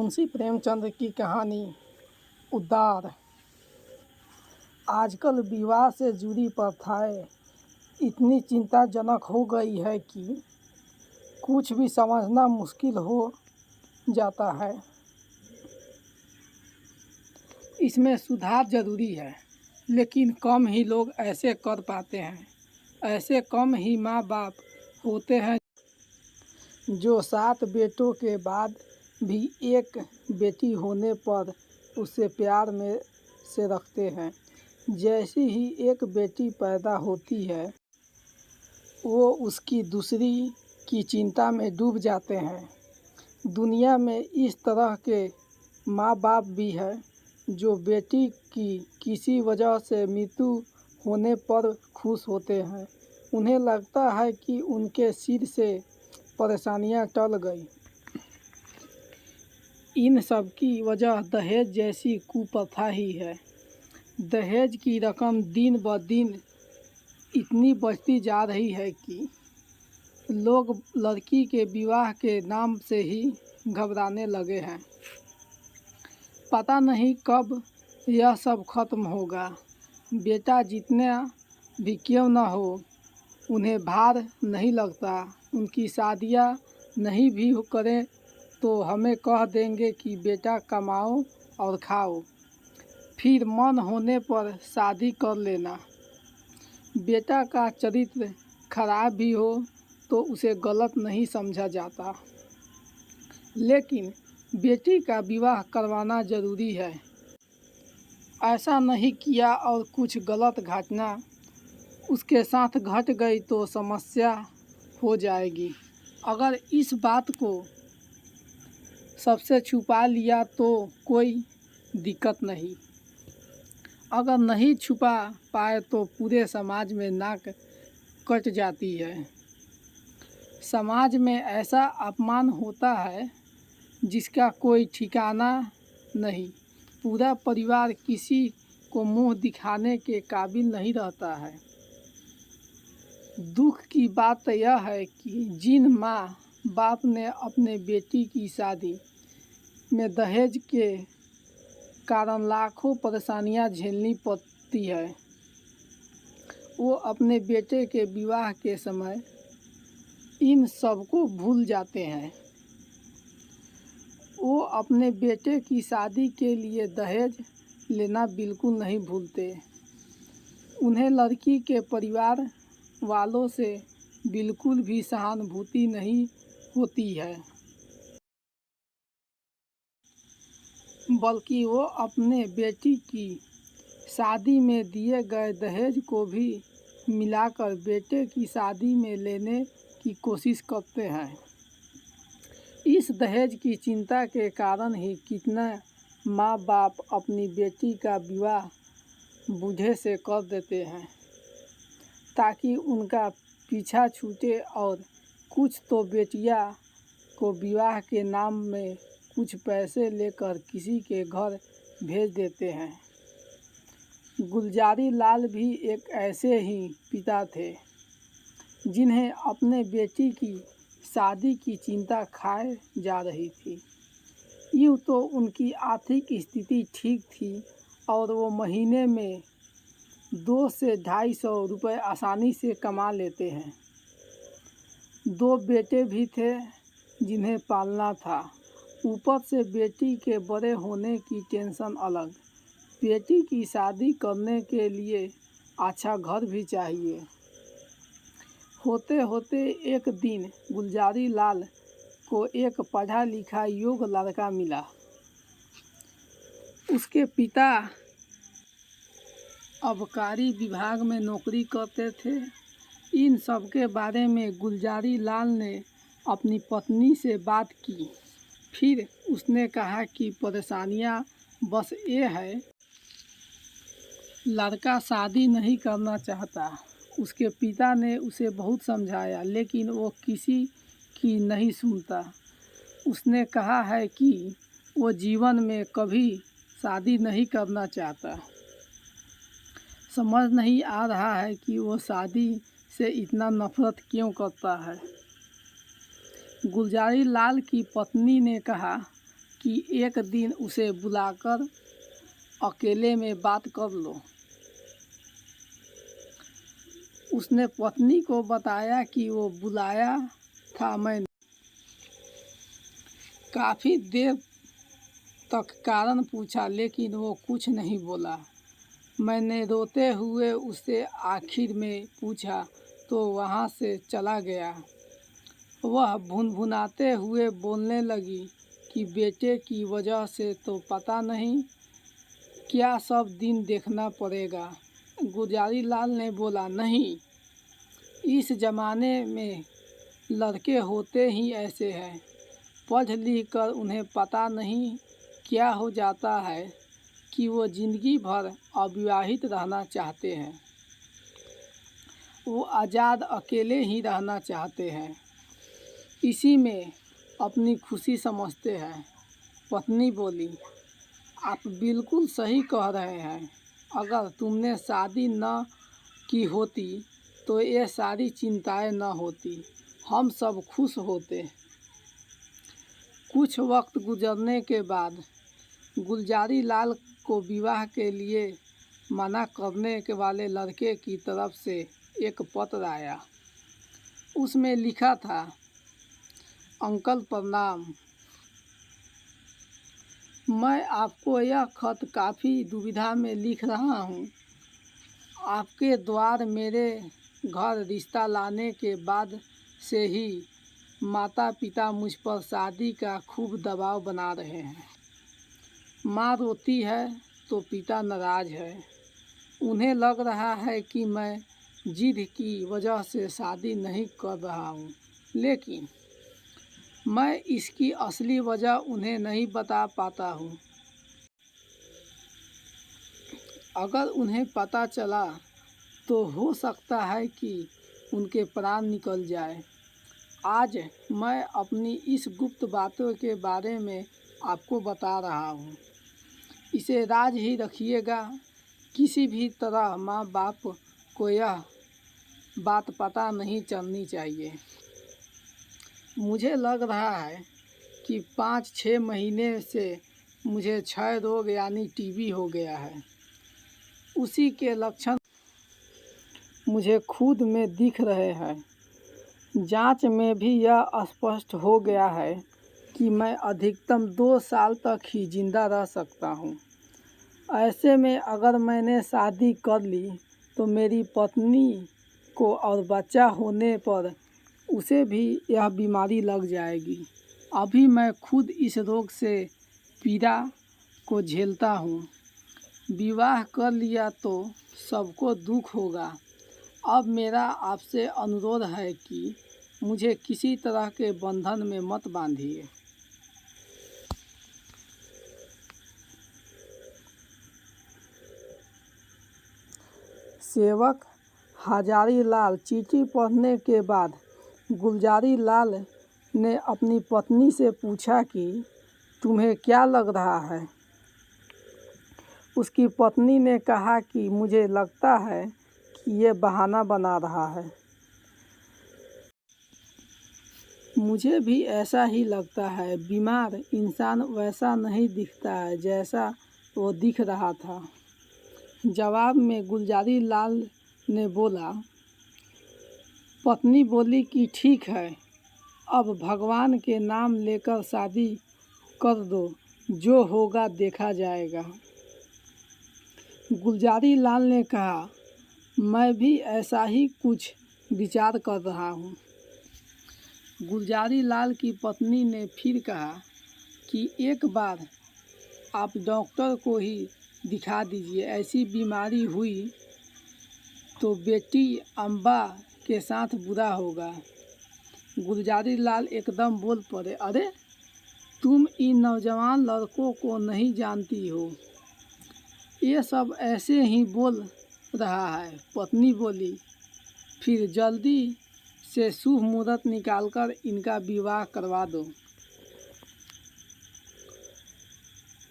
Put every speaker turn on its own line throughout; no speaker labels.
मुंशी प्रेमचंद की कहानी उद्धार। आजकल विवाह से जुड़ी प्रथाएं इतनी चिंताजनक हो गई है कि कुछ भी समझना मुश्किल हो जाता है। इसमें सुधार जरूरी है, लेकिन कम ही लोग ऐसे कर पाते हैं। ऐसे कम ही माँ बाप होते हैं जो 7 बेटों के बाद भी एक बेटी होने पर उसे प्यार में से रखते हैं। जैसी ही एक बेटी पैदा होती है, वो उसकी दूसरी की चिंता में डूब जाते हैं। दुनिया में इस तरह के माँ बाप भी हैं जो बेटी की किसी वजह से मृत्यु होने पर खुश होते हैं। उन्हें लगता है कि उनके सिर से परेशानियां टल गई। इन सब की वजह दहेज जैसी कुप्रथा ही है। दहेज की रकम दिन ब दिन इतनी बढ़ती जा रही है कि लोग लड़की के विवाह के नाम से ही घबराने लगे हैं। पता नहीं कब यह सब खत्म होगा। बेटा जितना भी क्यों न हो, उन्हें भार नहीं लगता। उनकी शादियां नहीं भी करें तो हमें कह देंगे कि बेटा कमाओ और खाओ, फिर मन होने पर शादी कर लेना। बेटा का चरित्र खराब भी हो तो उसे गलत नहीं समझा जाता, लेकिन बेटी का विवाह करवाना जरूरी है। ऐसा नहीं किया और कुछ गलत घटना उसके साथ घट गई तो समस्या हो जाएगी। अगर इस बात को सबसे छुपा लिया तो कोई दिक्कत नहीं। अगर नहीं छुपा पाए तो पूरे समाज में नाक कट जाती है। समाज में ऐसा अपमान होता है जिसका कोई ठिकाना नहीं। पूरा परिवार किसी को मुंह दिखाने के काबिल नहीं रहता है। दुख की बात यह है कि जिन माँ बाप ने अपने बेटी की शादी में दहेज के कारण लाखों परेशानियां झेलनी पड़ती है, वो अपने बेटे के विवाह के समय इन सब को भूल जाते हैं। वो अपने बेटे की शादी के लिए दहेज लेना बिल्कुल नहीं भूलते। उन्हें लड़की के परिवार वालों से बिल्कुल भी सहानुभूति नहीं होती है, बल्कि वो अपने बेटी की शादी में दिए गए दहेज को भी मिलाकर बेटे की शादी में लेने की कोशिश करते हैं। इस दहेज की चिंता के कारण ही कितने माँ बाप अपनी बेटी का विवाह बूढ़े से कर देते हैं ताकि उनका पीछा छूटे, और कुछ तो बेटियां को विवाह के नाम में कुछ पैसे लेकर किसी के घर भेज देते हैं। गुलजारी लाल भी एक ऐसे ही पिता थे जिन्हें अपने बेटी की शादी की चिंता खाए जा रही थी। यूँ तो उनकी आर्थिक स्थिति ठीक थी और वो महीने में 200 से 250 रुपये आसानी से कमा लेते हैं। 2 बेटे भी थे जिन्हें पालना था। ऊपर से बेटी के बड़े होने की टेंशन अलग। बेटी की शादी करने के लिए अच्छा घर भी चाहिए। होते होते एक दिन गुलजारी लाल को एक पढ़ा लिखा योग्य लड़का मिला। उसके पिता आबकारी विभाग में नौकरी करते थे। इन सब के बारे में गुलजारी लाल ने अपनी पत्नी से बात की। फिर उसने कहा कि परेशानियां बस ये है, लड़का शादी नहीं करना चाहता। उसके पिता ने उसे बहुत समझाया, लेकिन वो किसी की नहीं सुनता। उसने कहा है कि वो जीवन में कभी शादी नहीं करना चाहता। समझ नहीं आ रहा है कि वो शादी से इतना नफरत क्यों करता है। गुलजारी लाल की पत्नी ने कहा कि एक दिन उसे बुलाकर अकेले में बात कर लो। उसने पत्नी को बताया कि वो बुलाया था मैंने। काफ़ी देर तक कारण पूछा लेकिन वो कुछ नहीं बोला। मैंने रोते हुए उससे आखिर में पूछा तो वहाँ से चला गया। वह भुनभुनाते हुए बोलने लगी कि बेटे की वजह से तो पता नहीं क्या सब दिन देखना पड़ेगा। गुलजारी लाल ने बोला, नहीं, इस ज़माने में लड़के होते ही ऐसे हैं। पढ़ लिख कर उन्हें पता नहीं क्या हो जाता है कि वो ज़िंदगी भर अविवाहित रहना चाहते हैं। वो आज़ाद अकेले ही रहना चाहते हैं, इसी में अपनी खुशी समझते हैं। पत्नी बोली, आप बिल्कुल सही कह रहे हैं। अगर तुमने शादी न की होती तो ये सारी चिंताएं न होती, हम सब खुश होते। कुछ वक्त गुजरने के बाद गुलजारी लाल को विवाह के लिए मना करने के वाले लड़के की तरफ से एक पत्र आया। उसमें लिखा था, अंकल प्रणाम, मैं आपको यह खत काफ़ी दुविधा में लिख रहा हूँ। आपके द्वार मेरे घर रिश्ता लाने के बाद से ही माता पिता मुझ पर शादी का खूब दबाव बना रहे हैं। माँ रोती है तो पिता नाराज़ है। उन्हें लग रहा है कि मैं जिद की वजह से शादी नहीं कर रहा हूँ, लेकिन मैं इसकी असली वजह उन्हें नहीं बता पाता हूँ। अगर उन्हें पता चला तो हो सकता है कि उनके प्राण निकल जाए। आज मैं अपनी इस गुप्त बातों के बारे में आपको बता रहा हूँ। इसे राज ही रखिएगा। किसी भी तरह माँ बाप को यह बात पता नहीं चलनी चाहिए। मुझे लग रहा है कि 5-6 महीने से मुझे क्षय रोग यानी टीबी हो गया है। उसी के लक्षण मुझे खुद में दिख रहे हैं। जांच में भी यह स्पष्ट हो गया है कि मैं अधिकतम 2 साल तक ही जिंदा रह सकता हूँ। ऐसे में अगर मैंने शादी कर ली तो मेरी पत्नी को और बच्चा होने पर उसे भी यह बीमारी लग जाएगी। अभी मैं खुद इस रोग से पीड़ा को झेलता हूँ। विवाह कर लिया तो सबको दुख होगा। अब मेरा आपसे अनुरोध है कि मुझे किसी तरह के बंधन में मत बांधिए। सेवक हजारी लाल चिट्ठी पढ़ने के बाद गुलजारी लाल ने अपनी पत्नी से पूछा कि तुम्हें क्या लग रहा है। उसकी पत्नी ने कहा कि मुझे लगता है कि ये बहाना बना रहा है। मुझे भी ऐसा ही लगता है। बीमार इंसान वैसा नहीं दिखता है जैसा वो दिख रहा था। जवाब में गुलजारी लाल ने बोला। पत्नी बोली कि ठीक है, अब भगवान के नाम लेकर शादी कर दो, जो होगा देखा जाएगा। गुलजारी लाल ने कहा, मैं भी ऐसा ही कुछ विचार कर रहा हूँ। गुलजारी लाल की पत्नी ने फिर कहा कि एक बार आप डॉक्टर को ही दिखा दीजिए। ऐसी बीमारी हुई तो बेटी अम्बा के साथ बुरा होगा। गुलजारी लाल एकदम बोल पड़े, अरे तुम इन नौजवान लड़कों को नहीं जानती हो, ये सब ऐसे ही बोल रहा है। पत्नी बोली, फिर जल्दी से शुभ मुहूर्त निकालकर इनका विवाह करवा दो।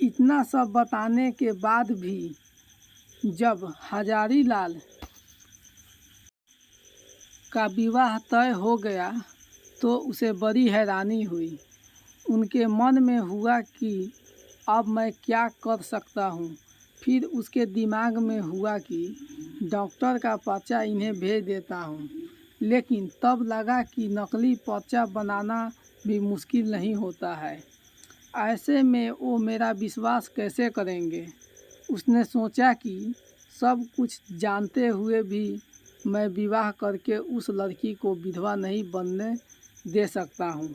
इतना सब बताने के बाद भी जब हजारी लाल का विवाह तय हो गया तो उसे बड़ी हैरानी हुई। उनके मन में हुआ कि अब मैं क्या कर सकता हूँ। फिर उसके दिमाग में हुआ कि डॉक्टर का पर्चा इन्हें भेज देता हूँ, लेकिन तब लगा कि नकली पर्चा बनाना भी मुश्किल नहीं होता है। ऐसे में वो मेरा विश्वास कैसे करेंगे। उसने सोचा कि सब कुछ जानते हुए भी मैं विवाह करके उस लड़की को विधवा नहीं बनने दे सकता हूँ।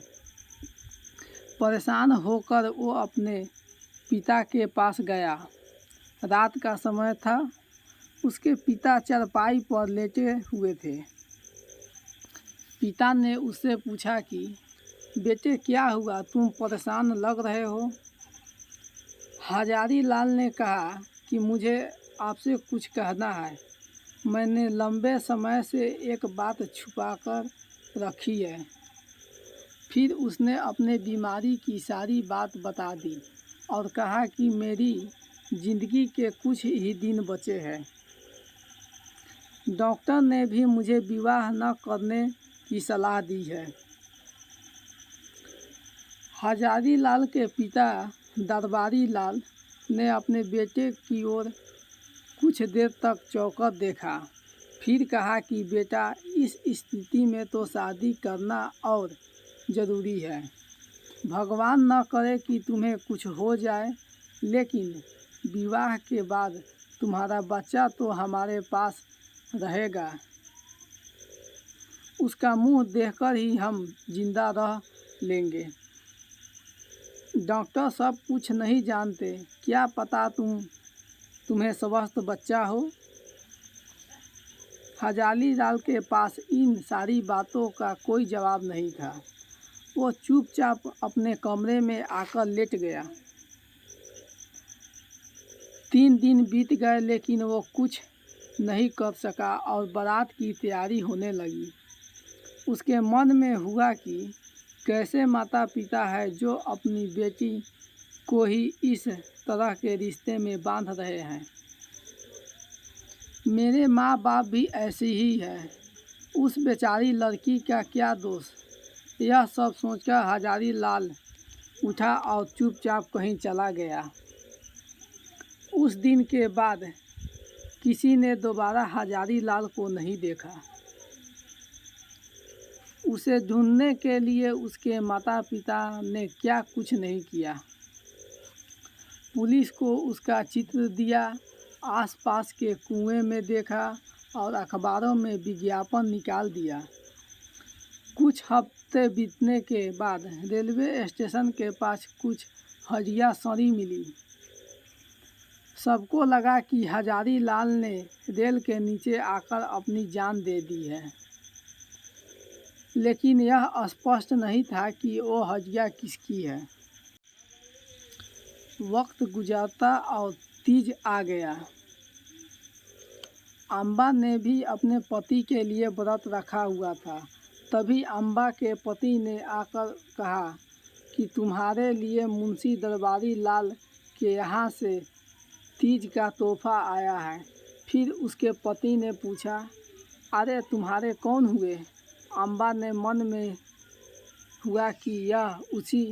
परेशान होकर वो अपने पिता के पास गया। रात का समय था। उसके पिता चारपाई पर लेटे हुए थे। पिता ने उससे पूछा कि बेटे क्या हुआ, तुम परेशान लग रहे हो। हजारी लाल ने कहा कि मुझे आपसे कुछ कहना है। मैंने लंबे समय से एक बात छुपा कर रखी है। फिर उसने अपने बीमारी की सारी बात बता दी और कहा कि मेरी जिंदगी के कुछ ही दिन बचे हैं। डॉक्टर ने भी मुझे विवाह न करने की सलाह दी है। हजारी लाल के पिता दरबारी लाल ने अपने बेटे की ओर कुछ देर तक चौंकर देखा। फिर कहा कि बेटा, इस स्थिति में तो शादी करना और ज़रूरी है। भगवान न करे कि तुम्हें कुछ हो जाए, लेकिन विवाह के बाद तुम्हारा बच्चा तो हमारे पास रहेगा। उसका मुंह देखकर ही हम जिंदा रह लेंगे। डॉक्टर सब कुछ नहीं जानते, क्या पता तुम्हें स्वस्थ बच्चा हो। हजारी लाल के पास इन सारी बातों का कोई जवाब नहीं था। वो चुपचाप अपने कमरे में आकर लेट गया। 3 दिन बीत गए, लेकिन वो कुछ नहीं कर सका और बारात की तैयारी होने लगी। उसके मन में हुआ कि कैसे माता पिता है जो अपनी बेटी को ही इस तरह के रिश्ते में बांध रहे हैं। मेरे माँ बाप भी ऐसे ही है, उस बेचारी लड़की का क्या दोष। यह सब सोचकर हजारी लाल उठा और चुपचाप कहीं चला गया। उस दिन के बाद किसी ने दोबारा हजारी लाल को नहीं देखा। उसे ढूंढने के लिए उसके माता पिता ने क्या कुछ नहीं किया। पुलिस को उसका चित्र दिया, आसपास के कुएं में देखा और अखबारों में विज्ञापन निकाल दिया। कुछ हफ्ते बीतने के बाद रेलवे स्टेशन के पास कुछ हड्डियां सड़ी मिली। सबको लगा कि हजारी लाल ने रेल के नीचे आकर अपनी जान दे दी है, लेकिन यह स्पष्ट नहीं था कि वो हड्डियां किसकी है। वक्त गुजरता और तीज आ गया। अम्बा ने भी अपने पति के लिए व्रत रखा हुआ था। तभी अम्बा के पति ने आकर कहा कि तुम्हारे लिए मुंशी दरबारी लाल के यहाँ से तीज का तोहफा आया है। फिर उसके पति ने पूछा, अरे तुम्हारे कौन हुए। अम्बा ने मन में हुआ कि यह उसी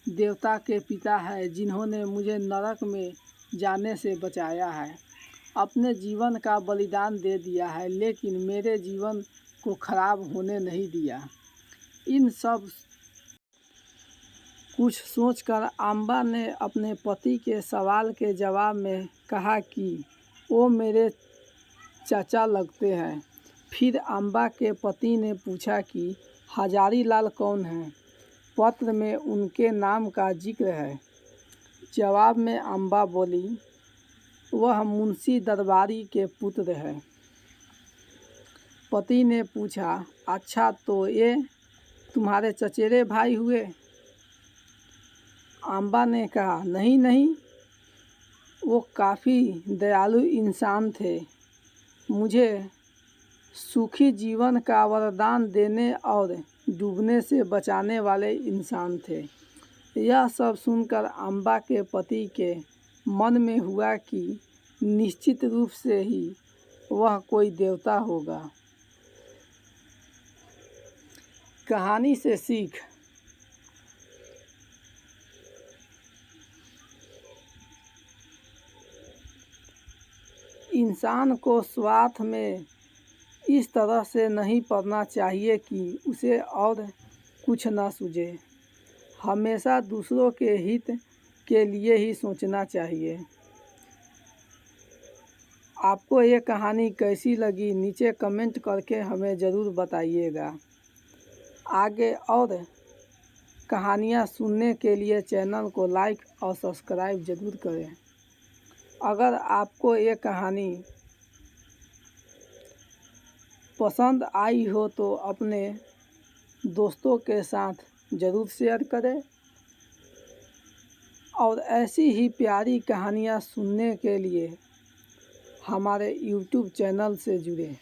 देवता के पिता है जिन्होंने मुझे नरक में जाने से बचाया है, अपने जीवन का बलिदान दे दिया है, लेकिन मेरे जीवन को खराब होने नहीं दिया। इन सब कुछ सोचकर अम्बा ने अपने पति के सवाल के जवाब में कहा कि वो मेरे चाचा लगते हैं। फिर अम्बा के पति ने पूछा कि हजारी लाल कौन हैं, पत्र में उनके नाम का जिक्र है। जवाब में अम्बा बोली, वह मुंशी दरबारी के पुत्र है। पति ने पूछा, अच्छा तो ये तुम्हारे चचेरे भाई हुए। अम्बा ने कहा, नहीं नहीं, वो काफ़ी दयालु इंसान थे, मुझे सुखी जीवन का वरदान देने और डूबने से बचाने वाले इंसान थे। यह सब सुनकर अम्बा के पति के मन में हुआ कि निश्चित रूप से ही वह कोई देवता होगा। कहानी से सीख। इंसान को स्वार्थ में इस तरह से नहीं पड़ना चाहिए कि उसे और कुछ ना सूझे। हमेशा दूसरों के हित के लिए ही सोचना चाहिए। आपको ये कहानी कैसी लगी नीचे कमेंट करके हमें ज़रूर बताइएगा। आगे और कहानियाँ सुनने के लिए चैनल को लाइक और सब्सक्राइब ज़रूर करें। अगर आपको ये कहानी पसंद आई हो तो अपने दोस्तों के साथ ज़रूर शेयर करें और ऐसी ही प्यारी कहानियाँ सुनने के लिए हमारे YouTube चैनल से जुड़ें।